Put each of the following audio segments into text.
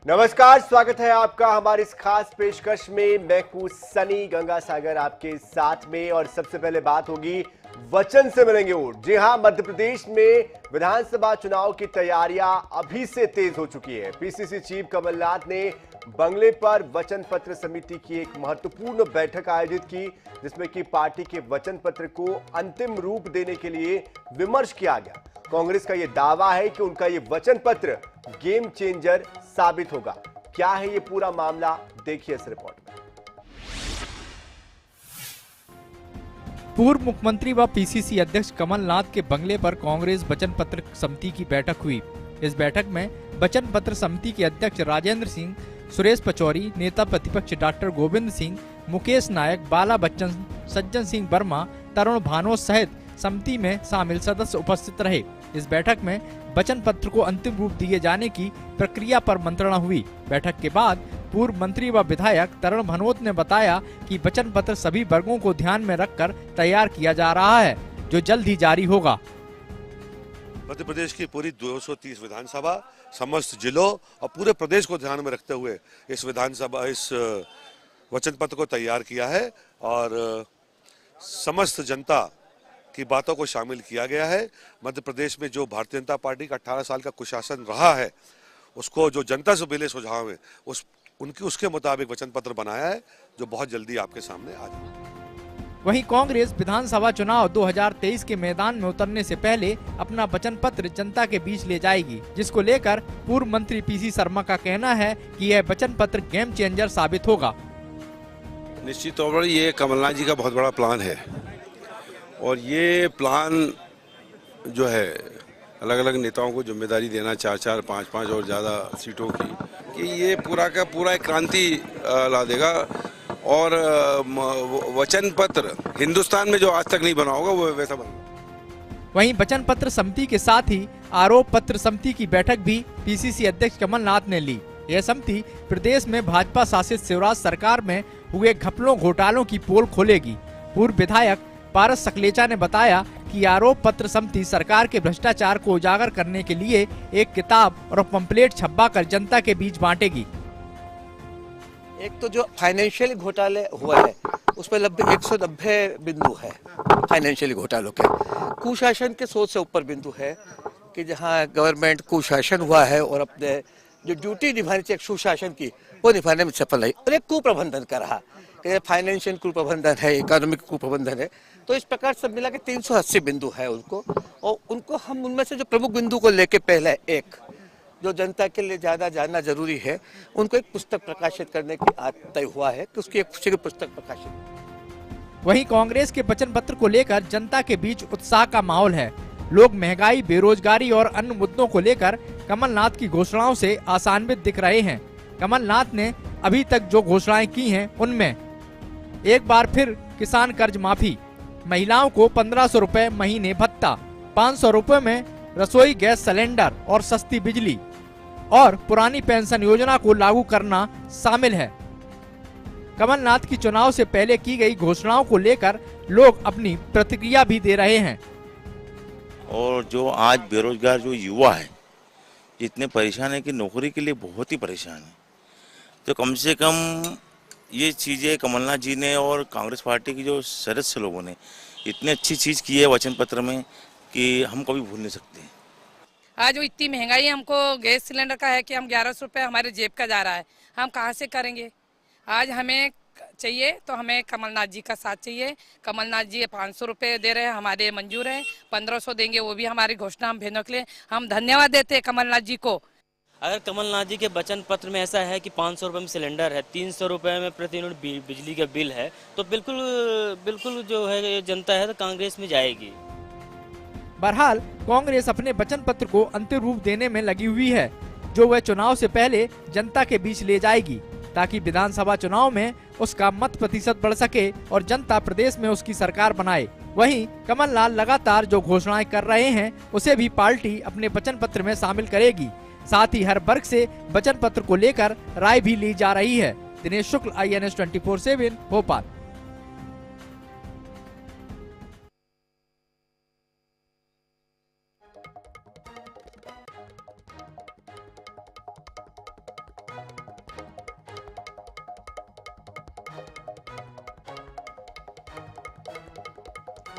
नमस्कार, स्वागत है आपका हमारी इस खास पेशकश में। मैं हूं सनी गंगासागर आपके साथ में। और सबसे पहले बात होगी वचन से मिलेंगे वोट। जी हां, मध्य प्रदेश में विधानसभा चुनाव की तैयारियां अभी से तेज हो चुकी है। पीसीसी चीफ कमलनाथ ने बंगले पर वचन पत्र समिति की एक महत्वपूर्ण बैठक आयोजित की, जिसमें कि पार्टी के वचन पत्र को अंतिम रूप देने के लिए विमर्श किया गया। कांग्रेस का यह दावा है कि उनका यह वचन पत्र गेम चेंजर साबित होगा। क्या है यह पूरा मामला, देखिए इस रिपोर्ट में। पूर्व मुख्यमंत्री व पीसीसी अध्यक्ष कमलनाथ के बंगले पर कांग्रेस वचन पत्र समिति की बैठक हुई। इस बैठक में वचन पत्र समिति के अध्यक्ष राजेंद्र सिंह, सुरेश पचौरी, नेता प्रतिपक्ष डॉक्टर गोविंद सिंह, मुकेश नायक, बाला बच्चन, सज्जन सिंह वर्मा, तरुण भानोत सहित समिति में शामिल सदस्य उपस्थित रहे। इस बैठक में वचन पत्र को अंतिम रूप दिए जाने की प्रक्रिया पर मंत्रणा हुई। बैठक के बाद पूर्व मंत्री व विधायक तरुण भानोत ने बताया कि वचन पत्र सभी वर्गों को ध्यान में रखकर तैयार किया जा रहा है, जो जल्द ही जारी होगा। मध्य प्रदेश की पूरी 230 विधानसभा, समस्त जिलों और पूरे प्रदेश को ध्यान में रखते हुए इस वचन पत्र को तैयार किया है और समस्त जनता की बातों को शामिल किया गया है। मध्य प्रदेश में जो भारतीय जनता पार्टी का 18 साल का कुशासन रहा है, उसको जो जनता से मिले सुझाव है, उसके मुताबिक वचन पत्र बनाया है, जो बहुत जल्दी आपके सामने आ जाएगा। वहीं कांग्रेस विधानसभा चुनाव 2023 के मैदान में उतरने से पहले अपना वचन पत्र जनता के बीच ले जाएगी, जिसको लेकर पूर्व मंत्री पीसी शर्मा का कहना है कि यह वचन पत्र गेम चेंजर साबित होगा। निश्चित तौर पर ये कमलनाथ जी का बहुत बड़ा प्लान है और ये प्लान जो है अलग अलग नेताओं को जिम्मेदारी देना, 4-4, 5-5 और ज़्यादा सीटों की, कि ये पूरा का पूरा एक क्रांति ला देगा। और वचन पत्र हिंदुस्तान में जो आज तक नहीं बना होगा वो वैसा बनेगा। वहीं वचन पत्र समिति के साथ ही आरोप पत्र समिति की बैठक भी पीसीसी अध्यक्ष कमलनाथ ने ली। यह समिति प्रदेश में भाजपा शासित शिवराज सरकार में हुए घपलों घोटालों की पोल खोलेगी। पूर्व विधायक पारस सकलेचा ने बताया कि आरोप पत्र समिति सरकार के भ्रष्टाचार को उजागर करने के लिए एक किताब और पंपलेट छपवा कर जनता के बीच बांटेगी। एक तो जो फाइनेंशियल घोटाले हुआ है उस पर लगभग 190 बिंदु है फाइनेंशियल घोटालों के। कुशासन के 100 से ऊपर बिंदु है कि जहां गवर्नमेंट कुशासन हुआ है और अपने जो ड्यूटी निभानी चाहिए सुशासन की, वो निभाने में सफल है। और एक कुप्रबंधन का रहा, फाइनेंशियल कुप्रबंधन है, इकोनॉमिक कुप्रबंधन है। तो इस प्रकार सब मिला के 380 बिंदु है उनको, और उनको हम उनमें से जो प्रमुख बिंदु को लेके पहले एक जो जनता के लिए ज्यादा जानना जरूरी है, उनको एक पुस्तक प्रकाशित करने की तय हुआ है कि उसकी एक पुस्तक प्रकाशित। वहीं कांग्रेस के वचन पत्र को लेकर जनता के बीच उत्साह का माहौल है। लोग महंगाई, बेरोजगारी और अन्य मुद्दों को लेकर कमलनाथ की घोषणाओं से आशान्वित दिख रहे हैं। कमलनाथ ने अभी तक जो घोषणाएं की हैं, उनमें एक बार फिर किसान कर्ज माफी, महिलाओं को 1500 रुपए महीने भत्ता, 500 रुपए में रसोई गैस सिलेंडर और सस्ती बिजली, और पुरानी पेंशन योजना को लागू करना शामिल है। कमलनाथ की चुनाव से पहले की गई घोषणाओं को लेकर लोग अपनी प्रतिक्रिया भी दे रहे हैं। और जो आज बेरोजगार जो युवा है, इतने परेशान है कि नौकरी के लिए बहुत ही परेशान है, तो कम से कम ये चीज़ें कमलनाथ जी ने और कांग्रेस पार्टी की जो सदस्य लोगों ने इतनी अच्छी चीज़ की है वचन पत्र में कि हम कभी भूल नहीं सकते। आज जो इतनी महंगाई हमको गैस सिलेंडर का है कि हम 1100 रुपये हमारे जेब का जा रहा है, हम कहाँ से करेंगे। आज हमें चाहिए तो हमें कमलनाथ जी का साथ चाहिए। कमलनाथ जी 500 रुपये दे रहे हैं, हमारे मंजूर है। 1500 देंगे, वो भी हमारी घोषणा हम बहनों के लिए हम धन्यवाद देते हैं कमलनाथ जी को। अगर कमलनाथ जी के वचन पत्र में ऐसा है कि 500 रुपये में सिलेंडर है, 300 रुपये में प्रति यूनिट बिजली का बिल है, तो बिल्कुल जो है जनता है तो कांग्रेस में जाएगी। बहरहाल कांग्रेस अपने वचन पत्र को अंतिम रूप देने में लगी हुई है, जो वह चुनाव से पहले जनता के बीच ले जाएगी, ताकि विधानसभा चुनाव में उसका मत प्रतिशत बढ़ सके और जनता प्रदेश में उसकी सरकार बनाए। वहीं कमलनाथ लगातार जो घोषणाएं कर रहे हैं, उसे भी पार्टी अपने वचन पत्र में शामिल करेगी। साथ ही हर वर्ग से वचन पत्र को लेकर राय भी ली जा रही है। दिनेश शुक्ल, INS 24/7 भोपाल।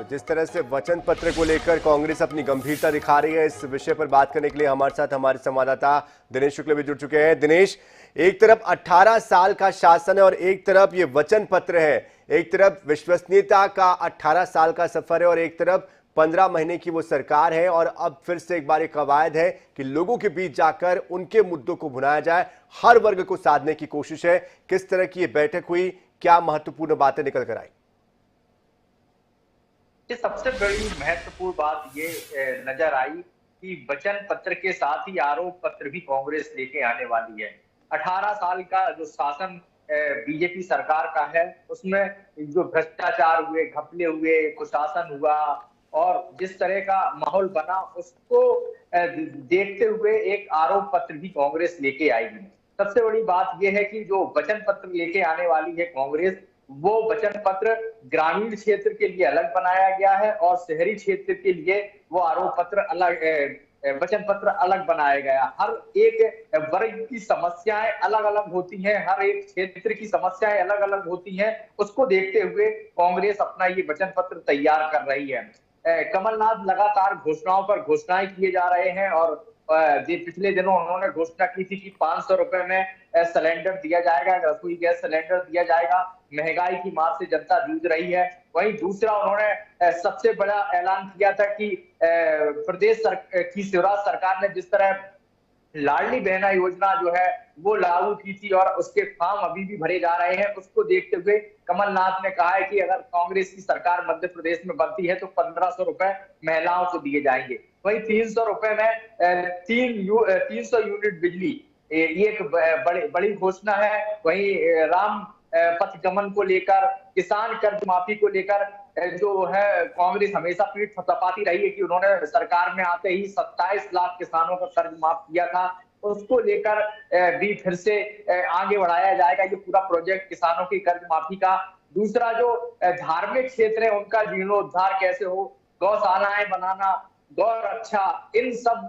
तो जिस तरह से वचन पत्र को लेकर कांग्रेस अपनी गंभीरता दिखा रही है, इस विषय पर बात करने के लिए हमारे साथ हमारे संवाददाता दिनेश शुक्ल भी जुड़ चुके हैं। दिनेश, एक तरफ 18 साल का शासन है और एक तरफ ये वचन पत्र है, एक तरफ विश्वसनीयता का 18 साल का सफर है और एक तरफ 15 महीने की वो सरकार है और अब फिर से एक बार एक कवायद है कि लोगों के बीच जाकर उनके मुद्दों को भुनाया जाए, हर वर्ग को साधने की कोशिश है। किस तरह की ये बैठक हुई, क्या महत्वपूर्ण बातें निकल कर आई? सबसे बड़ी महत्वपूर्ण बात ये नजर आई कि वचन पत्र के साथ ही आरोप पत्र भी कांग्रेस लेके आने वाली है। 18 साल का जो शासन बीजेपी सरकार का है, उसमें जो भ्रष्टाचार हुए, घपले हुए, कुशासन हुआ और जिस तरह का माहौल बना, उसको देखते हुए एक आरोप पत्र भी कांग्रेस लेके आएगी। सबसे बड़ी बात यह है कि जो वचन पत्र लेके आने वाली है कांग्रेस, वो वचन पत्र ग्रामीण क्षेत्र के लिए अलग बनाया गया है और शहरी क्षेत्र के लिए वो आरोप पत्र अलग, वचन पत्र अलग बनाया गया। हर एक वर्ग की समस्याएं अलग अलग होती हैं, हर एक क्षेत्र की समस्याएं अलग अलग होती हैं। उसको देखते हुए कांग्रेस अपना ये वचन पत्र तैयार कर रही है। कमलनाथ लगातार घोषणाओं पर घोषणाएं किए जा रहे हैं और पिछले दिनों उन्होंने घोषणा की थी कि 500 रुपए में सिलेंडर दिया जाएगा, रसोई गैस सिलेंडर दिया जाएगा। महंगाई की मार से जनता जूझ रही है। वहीं दूसरा, उन्होंने सबसे बड़ा ऐलान किया था कि प्रदेश की शिवराज सरकार ने जिस तरह लाडली बहना योजना जो है वो लागू की थी और उसके फॉर्म अभी भी भरे जा रहे हैं, उसको देखते हुए कमलनाथ ने कहा है कि अगर कांग्रेस की सरकार मध्य प्रदेश में बनती है तो 1500 रुपए महिलाओं को दिए जाएंगे। वहीं 300 रुपए में 300 यूनिट बिजली, ये एक बड़ी घोषणा है। वहीं राम पथ गमन को लेकर, किसान कर्ज माफी को लेकर जो है कांग्रेस हमेशा पीठ थपथपाती रही है कि उन्होंने सरकार में आते ही 27 लाख किसानों का कर्ज माफ किया था, उसको लेकर भी फिर से आगे बढ़ाया जाएगा ये पूरा प्रोजेक्ट किसानों की कर्ज माफी का। दूसरा, जो धार्मिक क्षेत्र है उनका जीर्णोद्धार कैसे हो, गौशालाएं बनाना, गौ रक्षा, इन सब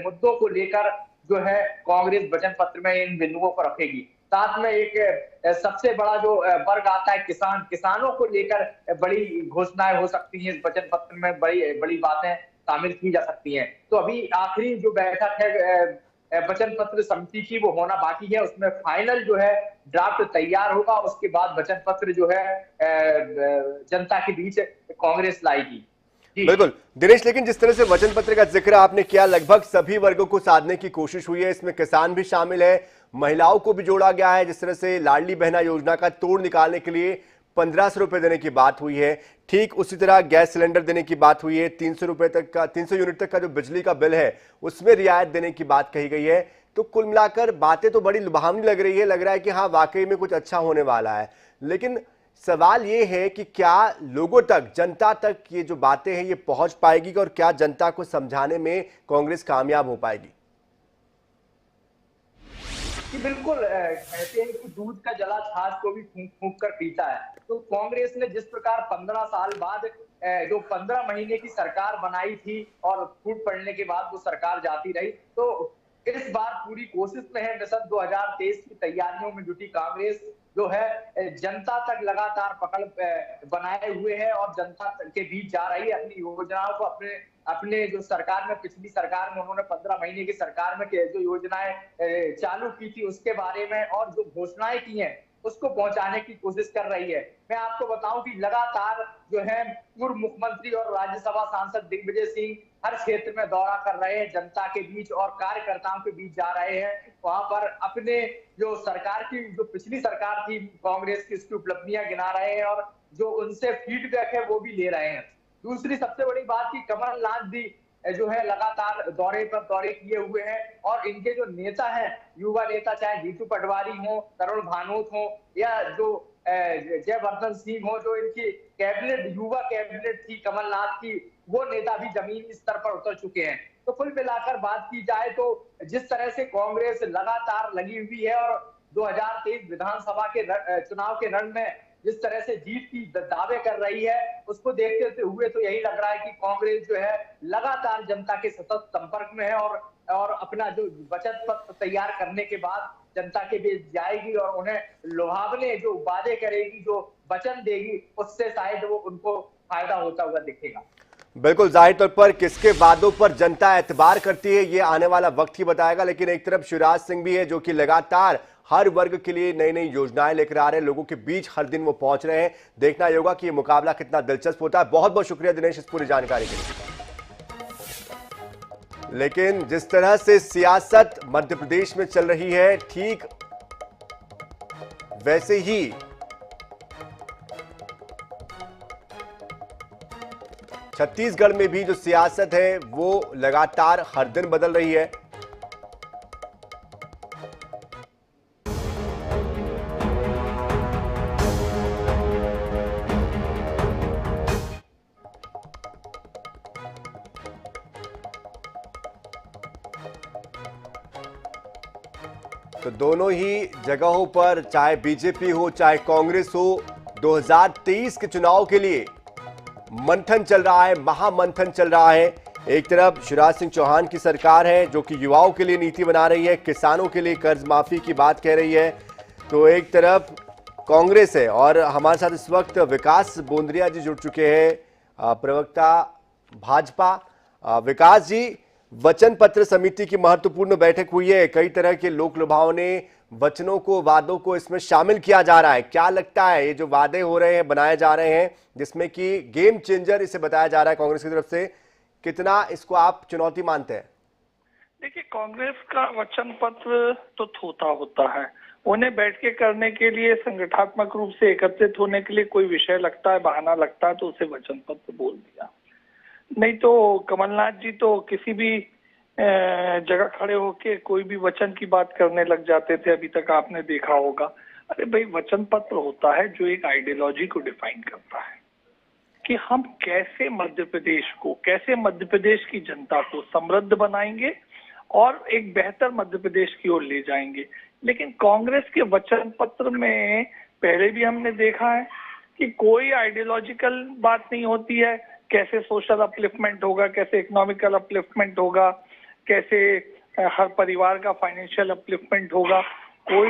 मुद्दों को लेकर जो है कांग्रेस वचन पत्र में इन बिंदुओं को रखेगी। साथ में एक सबसे बड़ा जो वर्ग आता है किसान, किसानों को लेकर बड़ी घोषणाएं हो सकती हैं इस वचन पत्र में, बड़ी बड़ी बातें शामिल की जा सकती हैं। तो अभी आखिरी जो बैठक है वचन पत्र समिति की वो होना बाकी है, उसमें फाइनल जो है ड्राफ्ट तैयार होगा, उसके बाद वचन पत्र जो है जनता के बीच कांग्रेस लाएगी। बिल्कुल दिनेश, लेकिन जिस तरह से वचन पत्र का जिक्र आपने किया, लगभग सभी वर्गों को साधने की कोशिश हुई है। इसमें किसान भी शामिल है, महिलाओं को भी जोड़ा गया है। जिस तरह से लाडली बहना योजना का तोड़ निकालने के लिए 1500 रुपए देने की बात हुई है, ठीक उसी तरह गैस सिलेंडर देने की बात हुई है। 300 रुपए तक का, 300 यूनिट तक का जो बिजली का बिल है उसमें रियायत देने की बात कही गई है। तो कुल मिलाकर बातें तो बड़ी लुभावनी लग रही है, लग रहा है कि हाँ वाकई में कुछ अच्छा होने वाला है। लेकिन सवाल ये है कि क्या लोगों तक, जनता तक ये जो बातें हैं ये पहुंच पाएगी और क्या जनता को समझाने में कांग्रेस कामयाब हो पाएगी? कि बिल्कुल कहते हैं कि दूध का जला छाछ को भी फूंक फूंक कर पीता है। तो कांग्रेस ने जिस प्रकार 15 साल बाद जो 15 महीने की सरकार बनाई थी और फूट पड़ने के बाद वो सरकार जाती रही, तो इस बार पूरी कोशिश में है। मिशन 2023 की तैयारियों में जुटी कांग्रेस जो है जनता तक लगातार पकड़ बनाए हुए है और जनता के बीच जा रही है। अपनी योजनाओं को अपने जो सरकार में, पिछली सरकार में उन्होंने 15 महीने की सरकार में जो योजनाएं चालू की थी उसके बारे में और जो घोषणाएं की हैं उसको पहुंचाने की कोशिश कर रही है। मैं आपको बताऊं कि लगातार जो है पूर्व मुख्यमंत्री और राज्यसभा सांसद दिग्विजय सिंह हर क्षेत्र में दौरा कर रहे हैं, जनता के बीच और कार्यकर्ताओं के बीच जा रहे हैं। वहां पर अपने जो सरकार की, जो पिछली सरकार थी कांग्रेस की, उसकी उपलब्धियां गिना रहे हैं और जो उनसे फीडबैक है वो भी ले रहे हैं। दूसरी सबसे बड़ी बात की कमलनाथ भी जो है लगातार दौरे पर दौरे किए हुए हैं और इनके जो नेता हैं, युवा नेता, चाहे जीतू पटवारी हो, तरुण भानोत हो या जो जयवर्धन सिंह हो, जो इनकी कैबिनेट, युवा कैबिनेट थी कमलनाथ की, वो नेता भी जमीनी स्तर पर उतर चुके हैं। तो कुल मिलाकर बात की जाए तो जिस तरह से कांग्रेस लगातार लगी हुई है और 2023 विधानसभा के चुनाव के रण में जिस तरह से जीत की दावे कर रही है, उसको देखते हुए तो यही लग रहा है कि कांग्रेस जो है लगातार जनता के सतत संपर्क में है और अपना जो बचत पत्र तैयार करने के बाद जनता के बीच जाएगी और उन्हें लुभावने जो वादे करेगी, जो वचन देगी, उससे शायद वो उनको फायदा होता हुआ दिखेगा। बिल्कुल, जाहिर तौर पर किसके वादों पर जनता एतबार करती है ये आने वाला वक्त ही बताएगा। लेकिन एक तरफ शिवराज सिंह भी है जो कि लगातार हर वर्ग के लिए नई नई योजनाएं लेकर आ रहे हैं, लोगों के बीच हर दिन वो पहुंच रहे हैं। देखना ही होगा कि ये मुकाबला कितना दिलचस्प होता है। बहुत बहुत शुक्रिया दिनेश इस पूरी जानकारी के लिए। लेकिन जिस तरह से सियासत मध्य प्रदेश में चल रही है, ठीक वैसे ही छत्तीसगढ़ में भी जो सियासत है वो लगातार हर दिन बदल रही है। तो दोनों ही जगहों पर चाहे बीजेपी हो चाहे कांग्रेस हो, 2023 के चुनाव के लिए मंथन चल रहा है, महामंथन चल रहा है। एक तरफ शिवराज सिंह चौहान की सरकार है जो कि युवाओं के लिए नीति बना रही है, किसानों के लिए कर्ज माफी की बात कह रही है। तो एक तरफ कांग्रेस है और हमारे साथ इस वक्त विकास बोंदरिया जी जुड़ चुके हैं, प्रवक्ता भाजपा। विकास जी, वचन पत्र समिति की महत्वपूर्ण बैठक हुई है, कई तरह के लोक लुभावने वचनों को, वादों को इसमें शामिल किया जा रहा है। क्या लगता है ये जो वादे हो रहे हैं, बनाए जा रहे हैं, जिसमें कि गेम चेंजर इसे बताया जा रहा है कांग्रेस की तरफ से, कितना इसको आप चुनौती मानते हैं? देखिए, कांग्रेस का वचन पत्र तो थोथा होता है, उन्हें बैठ के करने के लिए, संगठनात्मक रूप से एकत्रित होने के लिए कोई विषय लगता है, बहाना लगता है तो उसे वचन पत्र बोल दिया। नहीं तो कमलनाथ जी तो किसी भी जगह खड़े होके कोई भी वचन की बात करने लग जाते थे, अभी तक आपने देखा होगा। अरे भाई, वचन पत्र होता है जो एक आइडियोलॉजी को डिफाइन करता है कि हम कैसे मध्य प्रदेश को, कैसे मध्य प्रदेश की जनता को समृद्ध बनाएंगे और एक बेहतर मध्य प्रदेश की ओर ले जाएंगे। लेकिन कांग्रेस के वचन पत्र में पहले भी हमने देखा है कि कोई आइडियोलॉजिकल बात नहीं होती है। कैसे सोशल अपलिफ्टमेंट होगा, कैसे इकोनॉमिकल अपलिफ्टमेंट होगा, कैसे हर परिवार का फाइनेंशियल अपलिफ्टमेंट होगा, कोई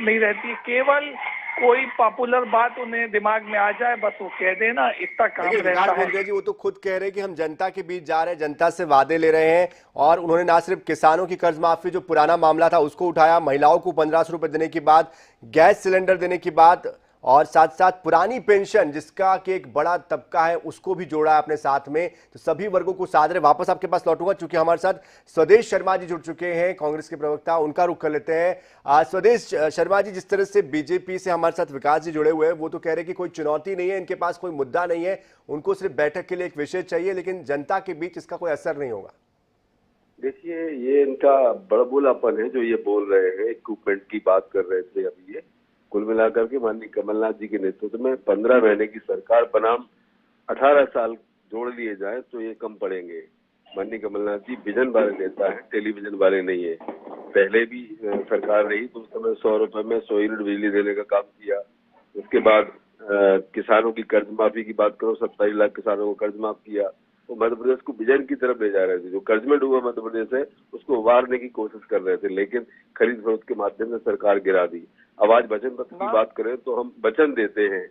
नहीं रहती। केवल कोई पॉपुलर बात उन्हें दिमाग में आ जाए, बस वो कह देना, इतना काम रहता है। जी, वो तो खुद कह रहे हैं कि हम जनता के बीच जा रहे हैं, जनता से वादे ले रहे हैं। और उन्होंने ना सिर्फ किसानों की कर्ज माफी जो पुराना मामला था उसको उठाया, महिलाओं को 1500 रुपए देने की बात, गैस सिलेंडर देने की बात, और साथ साथ पुरानी पेंशन जिसका कि एक बड़ा तबका है उसको भी जोड़ा है अपने साथ में। तो सभी वर्गों को साथ रहे। वापस आपके पास लौटूंगा क्योंकि हमारे साथ स्वदेश शर्मा जी जुड़ चुके हैं, कांग्रेस के प्रवक्ता, उनका रुख कर लेते हैं। स्वदेश शर्मा जी, जिस तरह से बीजेपी से हमारे साथ विकास जी जुड़े हुए हैं, वो तो कह रहे हैं कि कोई चुनौती नहीं है, इनके पास कोई मुद्दा नहीं है, उनको सिर्फ बैठक के लिए एक विषय चाहिए, लेकिन जनता के बीच इसका कोई असर नहीं होगा। देखिए, ये इनका बड़बोलापन है जो ये बोल रहे हैं, इक्विपमेंट की बात कर रहे थे अभी। ये कुल मिलाकर के माननीय कमलनाथ जी के नेतृत्व में 15 महीने की सरकार बनाम 18 साल जोड़ लिए जाए तो ये कम पड़ेंगे। माननीय कमलनाथ जी विजन वाले नेता है, टेलीविजन वाले नहीं है। पहले भी सरकार रही तो उस समय 100 रुपए में 100 यूनिट बिजली देने का काम किया। उसके बाद किसानों की कर्ज माफी की बात करो, 27 लाख किसानों को कर्ज माफ किया। वो मध्य प्रदेश को विजन की तरफ ले जा रहे थे। जो कर्ज में डूबा मध्य प्रदेश है उसको उबारने की कोशिश कर रहे थे, लेकिन खरीद फरोख्त के माध्यम से सरकार गिरा दी। अब आज वचन पत्र की बात करें तो हम वचन देते हैं,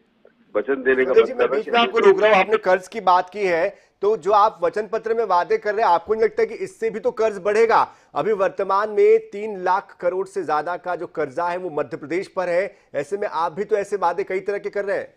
वचन देने का मतलब है। मैं आपको रोक रहा हूँ, आपने कर्ज की बात की है, तो जो आप वचन पत्र में वादे कर रहे हैं, आपको नहीं लगता है कि इससे भी तो कर्ज बढ़ेगा? अभी वर्तमान में 3 लाख करोड़ से ज्यादा का जो कर्जा है वो मध्य प्रदेश पर है। ऐसे में आप भी तो ऐसे वादे कई तरह के कर रहे हैं।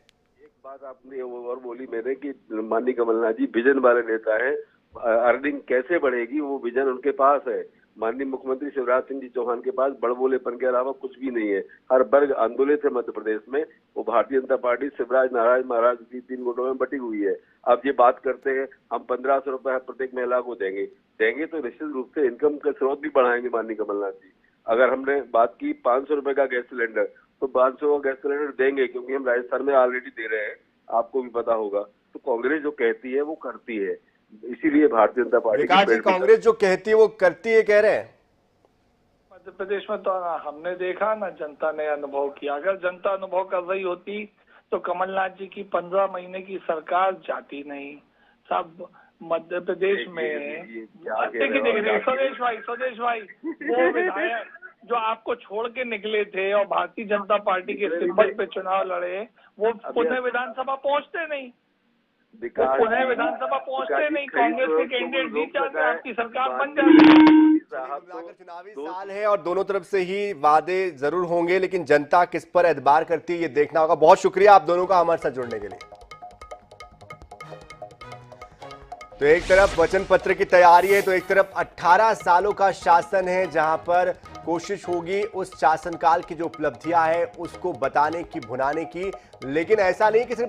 बात आपने और बोली मैंने कि माननीय कमलनाथ जी विजन वाले नेता है, अर्निंग कैसे बढ़ेगी वो विजन उनके पास है। माननीय मुख्यमंत्री शिवराज सिंह जी चौहान के पास बड़बोलेपन के अलावा कुछ भी नहीं है। हर वर्ग आंदोलित है मध्य प्रदेश में। वो भारतीय जनता पार्टी शिवराज नारायण महाराज की 3 गुटों में बटी हुई है। अब ये बात करते हैं हम 1500 रुपए प्रत्येक महिला को देंगे तो निश्चित रूप से इनकम का स्रोत भी बढ़ाएंगे माननीय कमलनाथ जी। अगर हमने बात की 500 रुपए का गैस सिलेंडर, तो 500 का गैस सिलेंडर देंगे, क्योंकि हम राजस्थान में ऑलरेडी दे रहे हैं, आपको भी पता होगा। तो कांग्रेस जो कहती है वो करती है, इसीलिए भारतीय जनता पार्टी कांग्रेस जो कहती है वो करती है, कह रहे हैं। मध्य प्रदेश में तो हमने देखा ना, जनता ने अनुभव किया। अगर जनता अनुभव कर रही होती तो कमलनाथ जी की 15 महीने की सरकार जाती नहीं। सब मध्य प्रदेश में स्वदेश भाई वो विधायक जो आपको छोड़ के निकले थे और भारतीय जनता पार्टी के सिंबल पे चुनाव लड़े, वो पुनः विधानसभा पहुंचते नहीं। विकास पुनः की- विधानसभा पहुंचते विकास की नहीं, कई कांग्रेस के प्रयोगों को कैंडिडेट जीत रोक जाते सका हैं, है। आपकी सरकार बन माननीय जाती है। मोदी साहब तो मिलाकर चुनावी साल है और दोनों तरफ से ही वादे जरूर होंगे, लेकिन जनता किस पर एतबार करती है ये देखना होगा। बहुत शुक्रिया आप दोनों का हमारे साथ जुड़ने के लिए। तो एक तरफ वचन पत्र की तैयारी है, तो एक तरफ 18 सालों का शासन है, जहां पर कोशिश होगी उस शासनकाल की जो उपलब्धियां हैं उसको बताने की, भुनाने की। लेकिन ऐसा नहीं कि सिर्फ